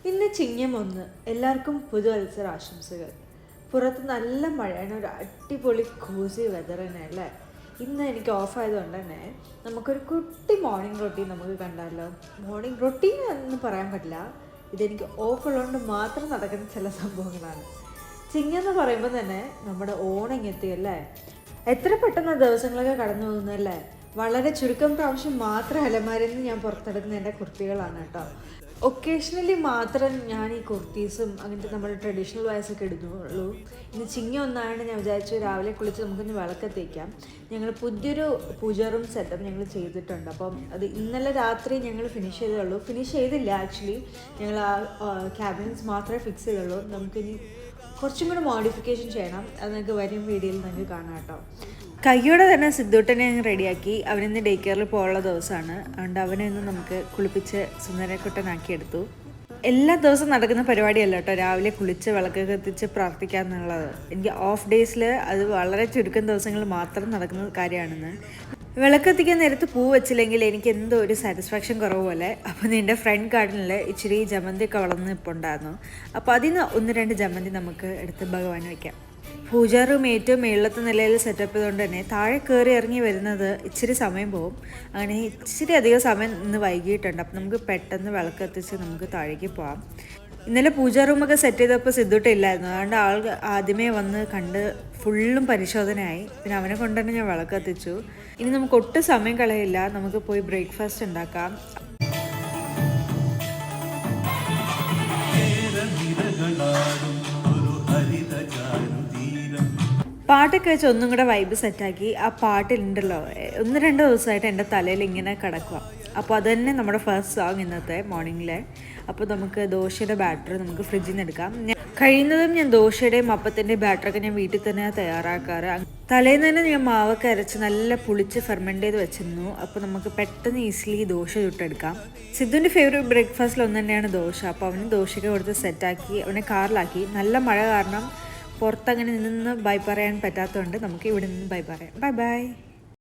ഇന്ന് ചിങ്ങം 1. എല്ലാവർക്കും പുതുവത്സര ആശംസകൾ. പുറത്ത് നല്ല മഴയാണ്, ഒരു അടിപൊളി കോസി വെതർ തന്നെ അല്ലേ. ഇന്ന് എനിക്ക് ഓഫായതുകൊണ്ട് തന്നെ നമുക്കൊരു കുട്ടി മോർണിംഗ് റൊട്ടീൻ നമുക്ക് കണ്ടാലോ. മോർണിംഗ് റൊട്ടീൻ എന്ന് പറയാൻ പറ്റില്ല, ഇതെനിക്ക് ഓഫുള്ളതുകൊണ്ട് മാത്രം നടക്കുന്ന ചില സംഭവങ്ങളാണ്. ചിങ്ങം എന്ന് പറയുമ്പോൾ തന്നെ നമ്മുടെ ഓണം എത്തിയല്ലേ. എത്ര പെട്ടെന്ന് ദിവസങ്ങളൊക്കെ കടന്നു പോകുന്നല്ലേ. വളരെ ചുരുക്കം പ്രാവശ്യം മാത്രം അലമാരിൽ നിന്ന് ഞാൻ പുറത്തെടുക്കുന്ന എൻ്റെ കുർത്തികളാണ് കേട്ടോ. ഒക്കേഷണലി മാത്രം ഞാൻ ഈ കുർത്തീസും അങ്ങനത്തെ നമ്മുടെ ട്രഡീഷണൽ വയസ്സൊക്കെ എടുക്കുന്നുള്ളൂ. ഇന്ന് ചിങ്ങം ഒന്നായതുകൊണ്ട് ഞാൻ വിചാരിച്ചു രാവിലെ കുളിച്ച് നമുക്കൊന്ന് വിളക്കെത്തിക്കാം. ഞങ്ങൾ പുതിയൊരു പൂജാ റൂം സെറ്റപ്പ് ഞങ്ങൾ ചെയ്തിട്ടുണ്ട്. അപ്പം അത് ഇന്നലെ രാത്രി ഞങ്ങൾ ഫിനിഷ് ചെയ്തില്ല ആക്ച്വലി. ഞങ്ങൾ ആ ക്യാബിനറ്റ്സ് മാത്രമേ ഫിക്സ് ചെയ്തുള്ളൂ. നമുക്കിനി കുറച്ചും കൂടെ മോഡിഫിക്കേഷൻ ചെയ്യണം. അത് നിങ്ങൾക്ക് വരും വീഡിയോയിൽ നിങ്ങൾക്ക് കാണാം കേട്ടോ. കയ്യോടെ തന്നെ സിദ്ധൂട്ടനെ അങ്ങ് റെഡിയാക്കി. അവനിന്ന് ഡേ കെയറിൽ പോകാനുള്ള ദിവസമാണ്. അതുകൊണ്ട് അവനെ ഇന്ന് നമുക്ക് കുളിപ്പിച്ച് സുന്ദരക്കുട്ടനാക്കിയെടുത്തു. എല്ലാ ദിവസവും നടക്കുന്ന പരിപാടിയല്ല കേട്ടോ രാവിലെ കുളിച്ച് വിളക്കൊക്കെ എത്തിച്ച് പ്രാർത്ഥിക്കുക എന്നുള്ളത്. എനിക്ക് ഓഫ് ഡേയ്സിൽ അത് വളരെ ചുരുക്കം ദിവസങ്ങളിൽ മാത്രം നടക്കുന്ന കാര്യമാണെന്ന്. വിളക്കെത്തിക്കാൻ നേരത്ത് പൂ വെച്ചില്ലെങ്കിൽ എനിക്ക് എന്തോ ഒരു സാറ്റിസ്ഫാക്ഷൻ കുറവ് പോലെ. അപ്പോൾ നിൻ്റെ ഫ്രണ്ട് ഗാർഡനിൽ ഇച്ചിരി ജമന്തിയൊക്കെ വളർന്ന് ഇപ്പോൾ ഉണ്ടായിരുന്നു. അപ്പോൾ അതിൽ നിന്ന് 1-2 ജമന്തി നമുക്ക് എടുത്ത് ഭഗവാൻ വയ്ക്കാം. പൂജാ റൂം ഏറ്റവും മേളത്തെ നിലയിൽ സെറ്റപ്പ് ചെയ്തുകൊണ്ട് തന്നെ താഴെ കയറി ഇറങ്ങി വരുന്നത് ഇച്ചിരി സമയം പോകും. അങ്ങനെ ഇച്ചിരി അധികം സമയം ഇന്ന് വൈകിട്ടുണ്ട്. അപ്പം നമുക്ക് പെട്ടെന്ന് വിളക്കെത്തിച്ച് നമുക്ക് താഴേക്ക് പോകാം. ഇന്നലെ പൂജാ റൂമൊക്കെ സെറ്റ് ചെയ്തപ്പോൾ സിദ്ധൂട്ട ഇല്ലായിരുന്നു. അതുകൊണ്ട് ആൾ ആദ്യമേ വന്ന് കണ്ട് ഫുള്ളും പരിശോധനയായി. പിന്നെ അവനെ കൊണ്ട് തന്നെ ഞാൻ വിളക്കെത്തിച്ചു. ഇനി നമുക്ക് ഒട്ടും സമയം കളയില്ല, നമുക്ക് പോയി ബ്രേക്ക്ഫാസ്റ്റ് ഉണ്ടാക്കാം. പാട്ടൊക്കെ വെച്ച് ഒന്നും കൂടെ വൈബ് സെറ്റാക്കി. ആ പാട്ടിലുണ്ടല്ലോ 1-2 ദിവസമായിട്ട് എൻ്റെ തലയിൽ ഇങ്ങനെ കിടക്കുക. അപ്പോൾ അത് തന്നെ നമ്മുടെ ഫസ്റ്റ് സോങ് ഇന്നത്തെ മോർണിംഗിലെ. അപ്പോൾ നമുക്ക് ദോശയുടെ ബാറ്റർ നമുക്ക് ഫ്രിഡ്ജിൽ നിന്ന് എടുക്കാം. കഴിയുന്നതും ഞാൻ ദോശയുടെയും അപ്പത്തിൻ്റെയും ബാറ്ററൊക്കെ ഞാൻ വീട്ടിൽ തന്നെ തയ്യാറാക്കാറ്. തലേന്ന് തന്നെ ഞാൻ മാവൊക്കെ അരച്ച് നല്ല പുളിച്ച് ഫെർമെൻറ്റ് ചെയ്ത് വെച്ചിരുന്നു. അപ്പോൾ നമുക്ക് പെട്ടെന്ന് ഈസിലി ദോശ ചുട്ടെടുക്കാം. സിദ്ധുവിൻ്റെ ഫേവറേറ്റ് ബ്രേക്ക്ഫാസ്റ്റിൽ ഒന്ന് തന്നെയാണ് ദോശ. അപ്പോൾ അവന് ദോശയൊക്കെ കൊടുത്ത് സെറ്റാക്കി അവനെ കാറിലാക്കി. നല്ല മഴ കാരണം പുറത്തങ്ങനെ നിന്ന് ബൈ പറയാൻ പറ്റാത്തതുകൊണ്ട് നമുക്ക് ഇവിടെ നിന്ന് ബൈ പറയാം. Bye bye.